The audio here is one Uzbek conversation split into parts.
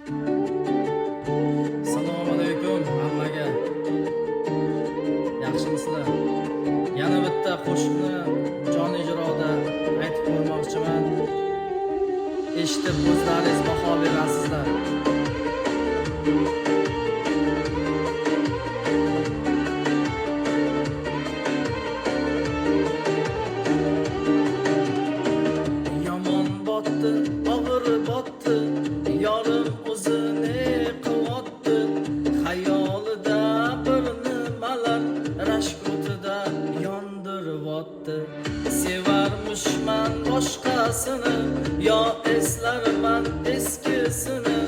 Assalomu alaykum hammaga. Yaxshimisizlar? Yana bitta qo'shiqni jonli ijroda aytib ko'rmoqchiman. Eshitib o'zlaringiz baho berasizlar. Yomon botdi, og'ir botdi, yorim o'zini quvotdi. Xayolida bir nimalar rashk o'tida yondiribotdi. Sevarmishman boshqasini, yo eslarman eskisini.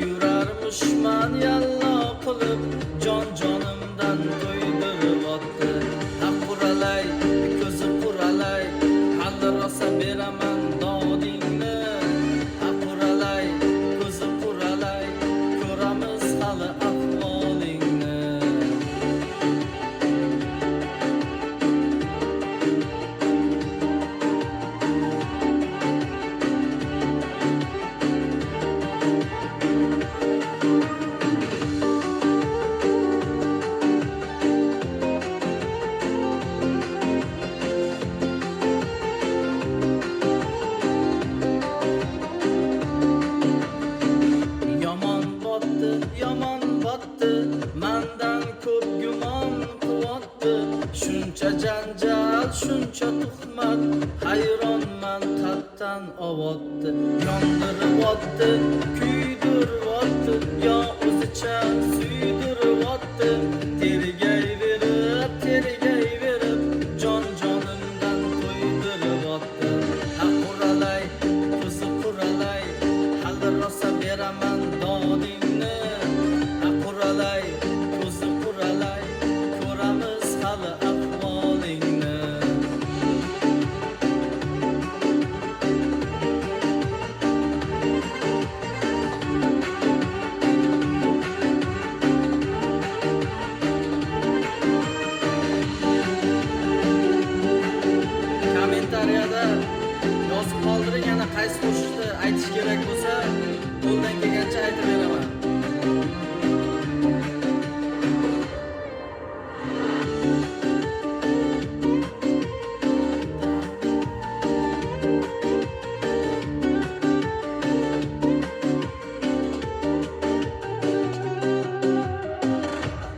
Yurarmishman yallo qilib, jonimdan to'ydiribotdi. Quralay, ko'zi quralay, hali rosa beraman dodingni. Quralay, ko'zi quralay, ko'ramiz hali ahvolingni. Yomon botdi, mendan ko'p gumon quvotdi. Shuncha janjal, shuncha tuhmat, hayronman qattan ovotdi. Yondiribotdi, kuydiribotdi, yo o'zicha suydiribotdi. Tergayverib, jonimdan to'ydiribotdi. Quralay, ko'zi quralay, hali rosa beraman dodingni. Quralay, ko'zi quralay, ko'ramiz hali ahvolingni. Kommentariyada yozib qoldiring, yana qaysi qo'shiqni aytish kerak bo'lsa, qo'ldan kelgancha aytib beraman.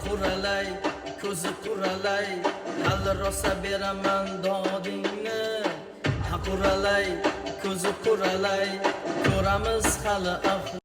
Quralay, ko'zi quralay, hali rosa beraman dodingni. Quralay, ko'zi quralay, ko'ramiz hali